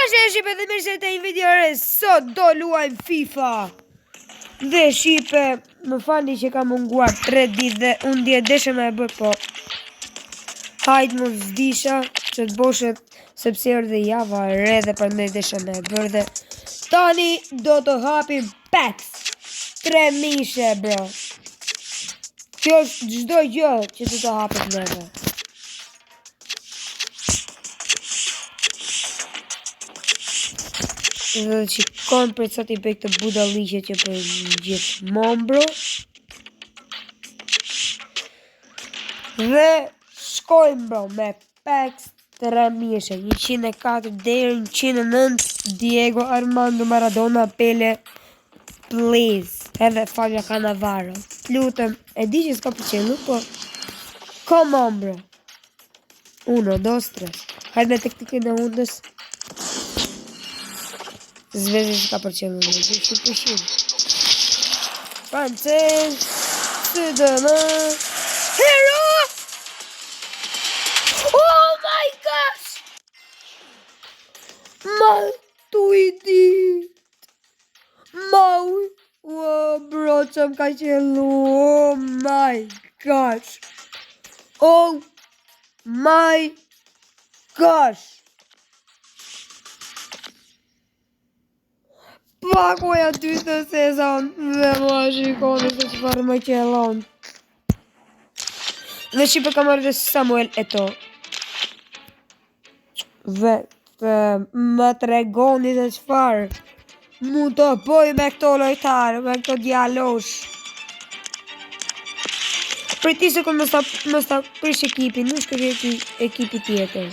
Shqipe dhe mirë se të një videore, sot do luajmë FIFA. Dhe Shqipe, më fali që ka munguar 3 ditë dhe unë dje deshe me e bërë, po hajtë më vzdisha që të boshet sepse erdhe java e re dhe për me deshe me e bërë dhe tani do të hapim PAX 3 mishe, bro. Kjo është gjdo gjë që të hapet neve. Dhe që konë për sot i bëj këtë budalishe që për gjithë mombro. Dhe shkojmë bro me PAX 3 mishe, 104 deri 109 Diego Armando Maradona Pele please. Edhe Fabio Cannavaro. Lutem, e di që s'ka përqenu, po come on bro. 1, 2, 3. Hajde me teknikin e hundës. Zvezda s'ka përqenu në gjithë që përshin. Francez, së dëmë, hero! Oh my gosh! Ma tu i dit! Oh bro, që më ka qelu, oh my gosh! Oh my gosh! Pakoja ty të sezon dhe më shikoni se qëfar më qelon. Dhe Shqipe ka marrë dhe Samuel Eto'o. Dhe më tregoni se qëfar mu të boj me këto lojtarë, me këto djalosh. Për ti se kënë mës ta prish ekipi, nuk shkërri ekipi tjetër.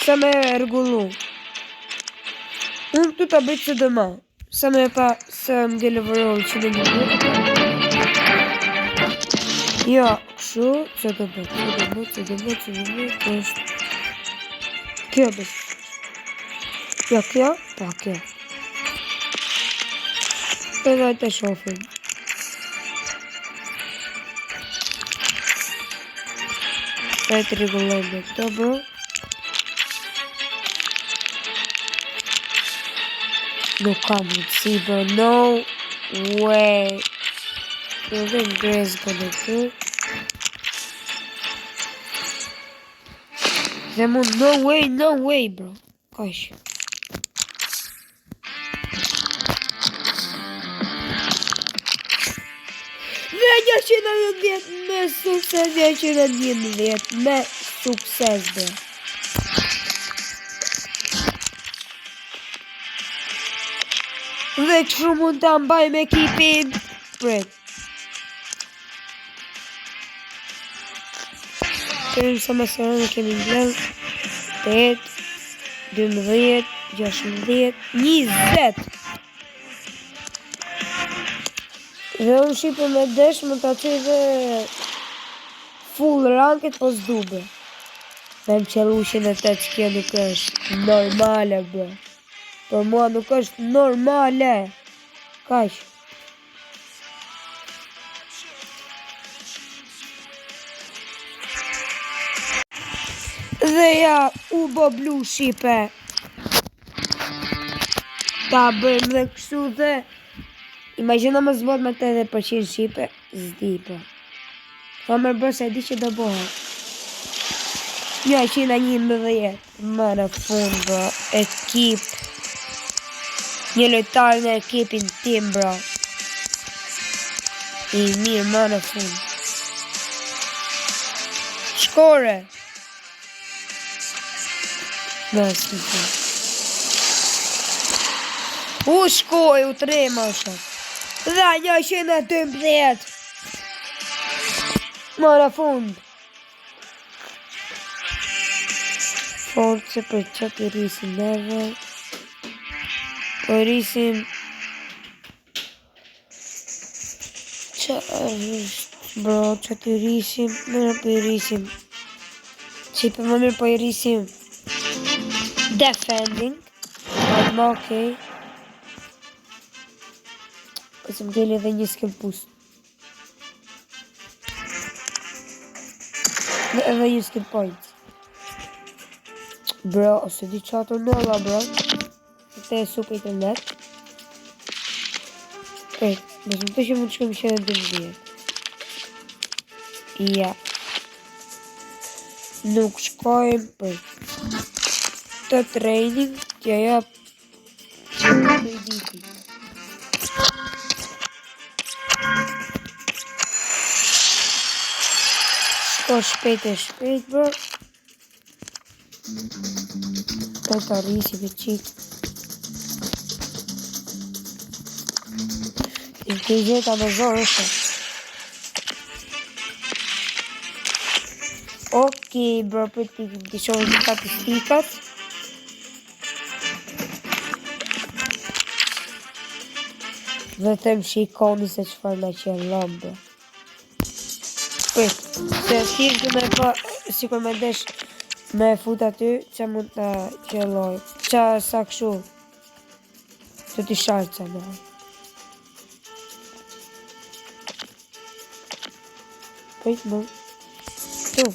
Sa me rregullu. Unë të të bëjtë së dëma, sa me pa se më deliveroj që në një bëjtë. Ja, këshu, që të bëjtë, është. Kjo bëjtë. Ja, kjo, pa kjo. Edhe të shofim. E të regullojnë dhe këto bro. Nuk ka mundësi, bro, no way. Edhe në grezë kënë të. Dhe mund, no way, bro. Kash. Dhe 110 me sukses, 111 me sukses, bro. Dhe këshu mund të mbaj me ekipin. Pret. Kërëm sa me sërën kemi nglën. 8, 12, 16, 20. Dhe unë Shqipe me desh më të aty dhe full ranket po s'dube. Me më qëllu 108 që kjo nuk është normale, bro. Për mua nuk është normale. Kash. Dhe ja, u bo blu Shqipe. Ta bëjmë dhe kështu dhe imagina më zbot me 80% Shqipe. Zdi, po. Fa më bërë se di që do boha. 111. Më në fund, bro. Ekip. Një lojtar në ekipin tim, bro. I mirë më në fund. Shkore. Nësë në fund. U shkoj, u trema shok. Dhe 112. Më në fund. Force për që të rrisin neve. Po rrisim që është bro që të rrisim mirë po i rrisim që për më mirë po i rrisim defending më okej po se më deli edhe një skim pust edhe një skim point Bro, ose di qato nëlla, bro. Te e super internet. Nësëm të që mund të shkëm shenë të dhjetë. Ja. Nuk shkojmë për të training, tja ja për i diti. Shko shpejt, bro. Për të rrisi për qitë. I të gjitha me zorë është. Okej, bro, për të shohë statistikat. Vetëm shikoni se qëfar na qëllon, bro. Se thirë me pa, si kur me desh me fut aty, që mund të qëlloj. Qa sa këshu. Të t'i shartë sa me. Më. Tu.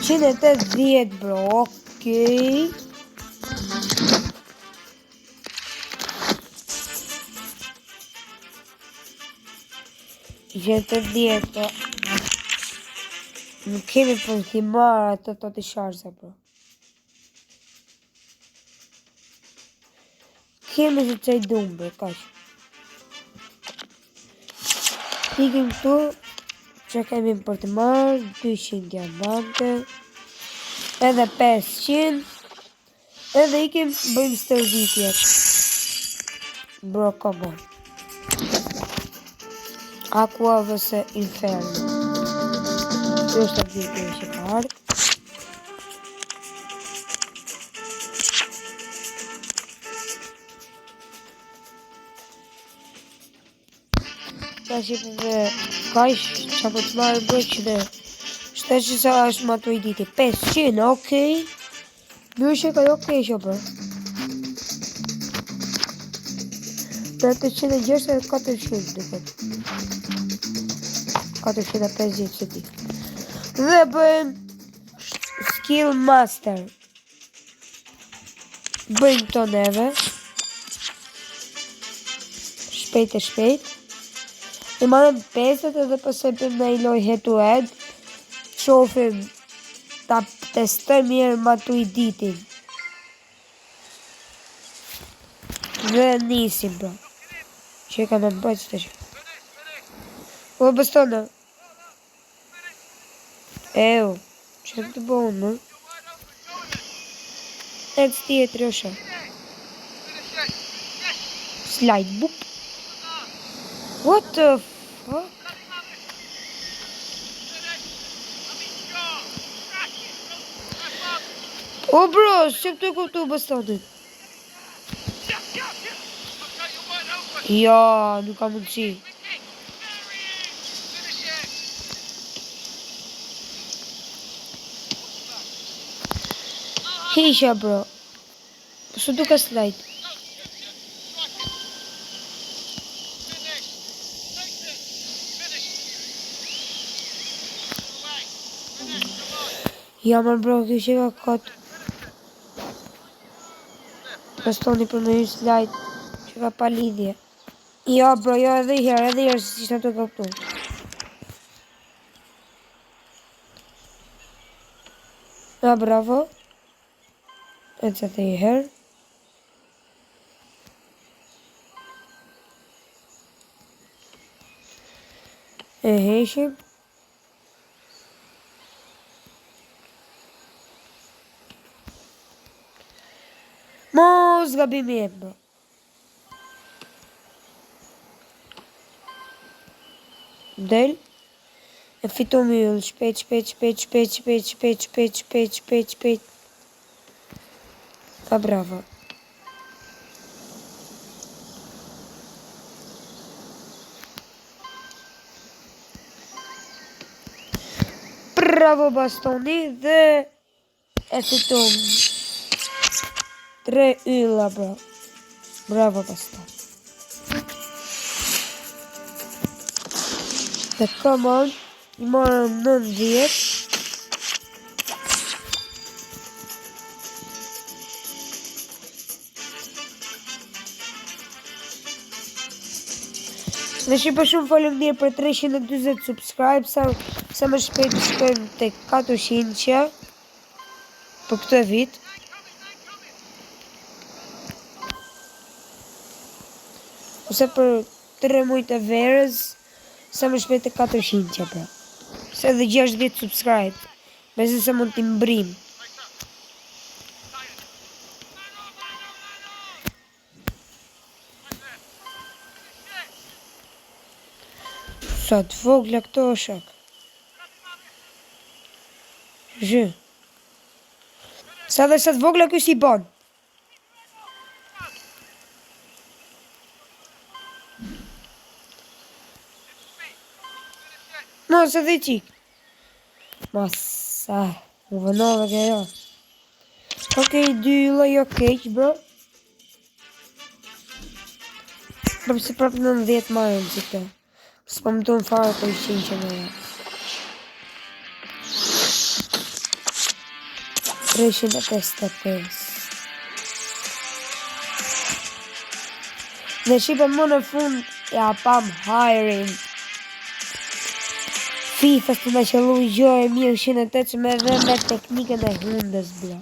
180, bro, okej. Gjete 10, bro. Nuk kemi për t'i marrë atë të t'i sharza, bro. Kemi që të i dumë, bro, kaq. Ikim këtu, që kemi për të marrë, 200 diamante, edhe 500, edhe ikim bëjmë stërzitjet. Bro, come on. Aqua vs Inferno. Kjo është të gjithë që parë. Ta shqipëve kajsh që po të marrë bërë që dhe shte që sa është ma të i diti 500, okej. Nërshë ka okej që bërë. Për 806 e 400 duket. 450 që ti. Dhe bëjmë Skill Master. Bëjmë të neve. Shpejt e shpejt. I marrëm 50 edhe pësepim në i loj head to head. Qofim ta testoj mirë ma të i ditin. Dhe nisim, bro. Që ka me bëjt që të që. O, bëstona. Ejo, që të bëhën, më? E të stije të rësha. Slide, boop. What the fuck? O, bro, që të e kuptu bëstonin? Ja, nuk ka mundësi. Hisha, bro. Së duka slide. Ja, man, bro, kjo që ka kot. Bastoni për me një slide që ka pa lidhje. Ja, bro, ja, edhe herë, si që të kaptu. Ja, bravo. E të të i herë. E heshim. Mos gabimi e, bro. Del. E fitu mjëll. Shpejt. Pa bravo. Bravo bastoni dhe e fitum 3 ylla, bro. Bravo bastoni. Dhe come on, i marëm 90. Dhe shqipa shumë faleminderit për 340 subscribe, sa më shpejt shkojmë te 400 për këtë vit. Ose për 3 muaj të verës, sa më shpejt te 400 pra. Se dhe 60 subscribe, besoj se mund t'i mbrim. Sa të vogla këto shak. Zhë. Sa dhe sa të vogla kjo si bon. No, se dhe qik. Masa, më vënove ke jo. Okej, 2 ylla jo keq, bro. Përse prap 90 marën që të. S'po më të në farë për 100 që me ja. 355. Dhe shqipe më në fund, ja pam hiring. FIFA së të në qëllu i gjoj e mirë 108 që me dhe me teknikën e hundës, bro.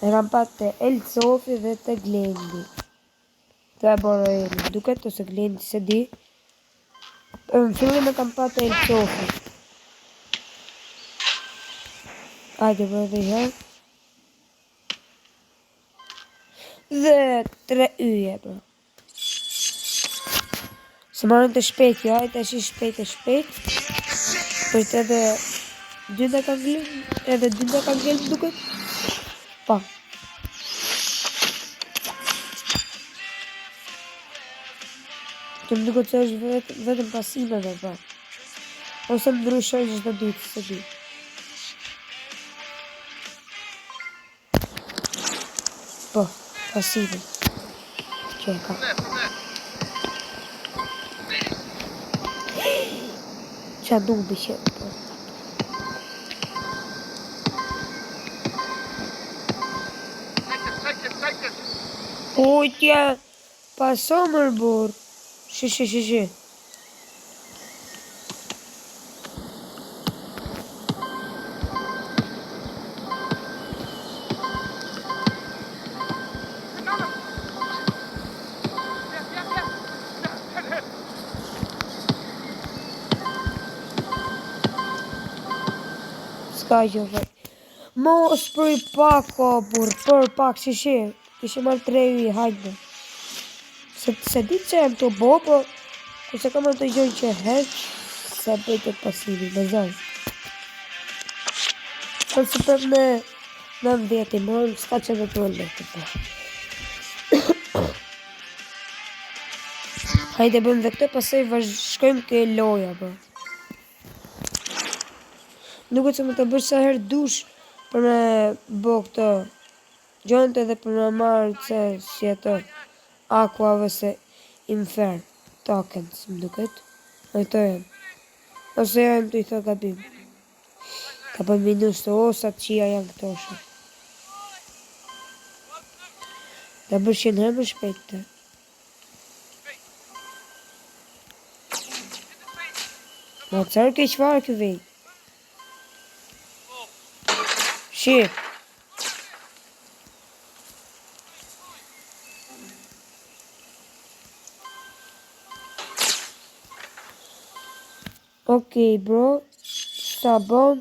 E kam pat të El Sofi dhe të Glendi. Të e boro e një duket ose Glendi se di. Në fillim e kam pat të El Sofi. Ajde bro dhe herë. Dhe 3 yje bro. Se marrën të shpejt jo, ajde është shpejt. Për të edhe 2 kanë gjelë duket. Pa. Të më duket që është vetëm pasimeve, pa. Ose më ndryshoj çdo ditë, se di. Po, pasive. Që e ka. Qa dubi që, po. Ujtja, paso mërbur. Shi. Ska që vej. Mos për i pak, për pak, shi. Kishe marrë 3 i hajde. Se di që e më të bo, po se ka më të gjoj që heq, se bëjtet pasivi, me zaj. Për se për me 90 i morëm, s'ka që dhe të vëllet, po. Hajde bëjmë dhe këte, pasaj shkojmë ke loja, po. Nuk e që më të bësh sa herë dush për me bo këto gjonte dhe për me marrë që si e të Aqua vëse Infern Tokens, më duket. Ajto jem. Ose jem të i thë gabim. Ka për minus të osat qia janë këto shë. Da bërshin herë më shpejt të. Ma cërë ke qfarë kë vej. Shi. Okej, bro, sa bon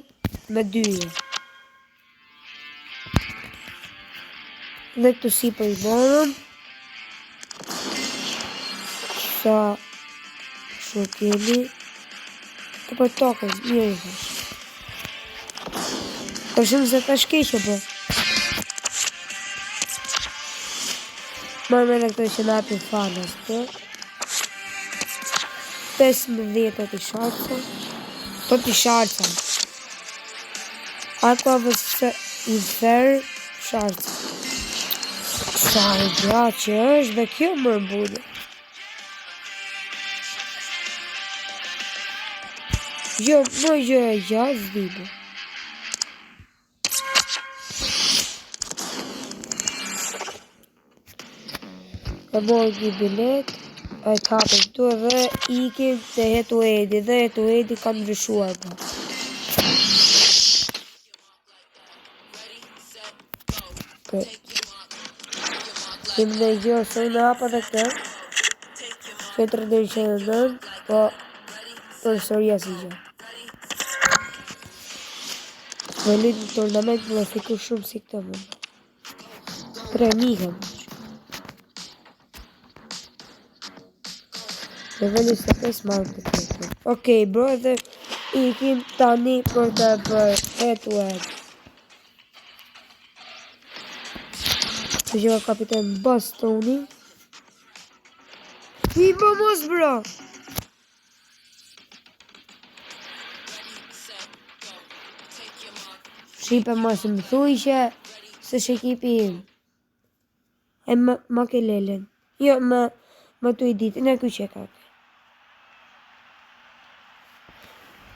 me 2. Dhe këtu si për i bonëm. Sa shukemi. Të për tokën, mirë i thash. Për shumë se ta shkeqe, bro. Marrë me në këto që nga për fanës, bro. 15 të sharca. Të të sharca. Aqua vëse Infern sharca. Sa i gra që është dhe kjo më rëmbudë. Jo, më gjë e gjatë zdibu. E morë një bilet, a i kapëm këtu dhe ikim të Hetuedi dhe Hetuedi ka ndryshuar pa. Kim në gjërë se në hapa dhe këtë, 4-9, po për soria si gjë. Me lytë në turnament më fiku shumë si këtë më. 3.000 Leveli 25 marrë të këtë. Okej, bro, dhe ikim tani për të bërë head-to-head. Të gjëra kapiten Bastoni. I mos, bro! Shqipe mos më thuj që se shëkipi im. E ma ke lelen. Jo, ma tu i ditin e ku që ka.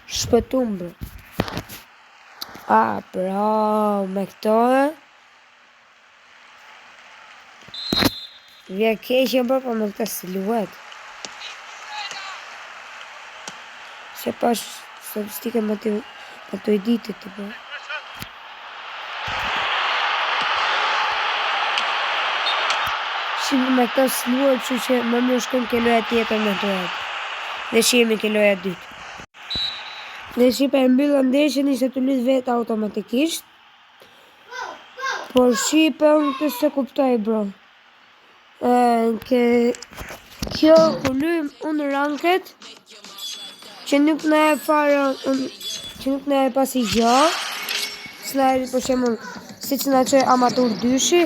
Shpëtum, bro. Bro, me këto vje keqe, bro, po me këta siluet. Se pash statistike me të i ditit të bro. Shqipe me këta siluet që më mirë shkëm ke loja tjetër me të edhe. Dhe shqimi ke loja dytë. Dhe shqipe e mbyllë ndeshën i se të lytë vetë automatikisht. Por shqipe unë këtë se kuptoj, bro. Kjo ku lymë unë ranket, që nuk në e farë, që nuk në e pasi gjo, s'na e për shemë, si që në qoj amatur dyshi,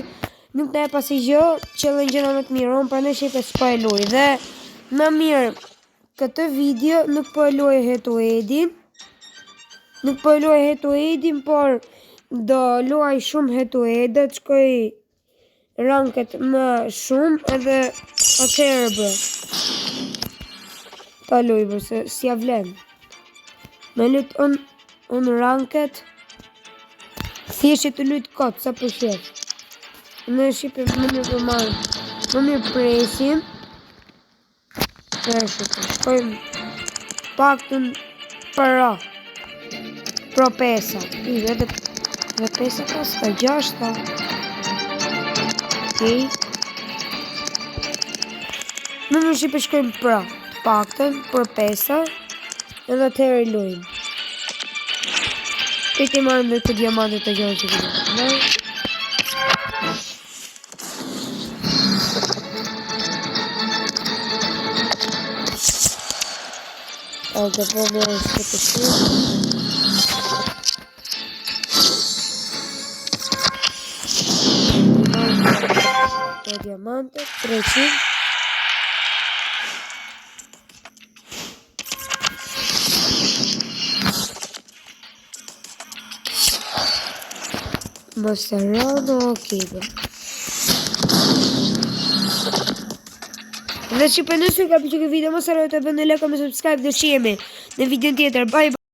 nuk në e pasi gjo, që dhe në gjëna më të mirë, unë për në shqipe s'pa e loj. Dhe më mirë, këtë video nuk po e loj Hetuedin, nuk po e loj Hetuedin, por do loj shumë Hetuedet, shkoj ranket më shumë, edhe atëherë bë. Ta loj bë, se si ja vlen. Me lutë unë ranket, thjesht të lutë kotë, sa për shqip. Në shqipe më mirë për marë, më mirë presim, shkojmë pak të pro pesa. Dhe pesa ka s'ka 6 ta. Okej. Në shqipe shkojmë pak të pesa. Edhe atëherë i lujmë. Këtë i marrëm dhe të diamantet të gjërë që këtë. Dhe po me e shtë të shumë. Të diamantet, 300. Masarano, okej, bro. Dhe që për nësë ka për që këtë video, mos harroni të bëni like, comment, subscribe dhe shihemi në video tjetër. Bye bye.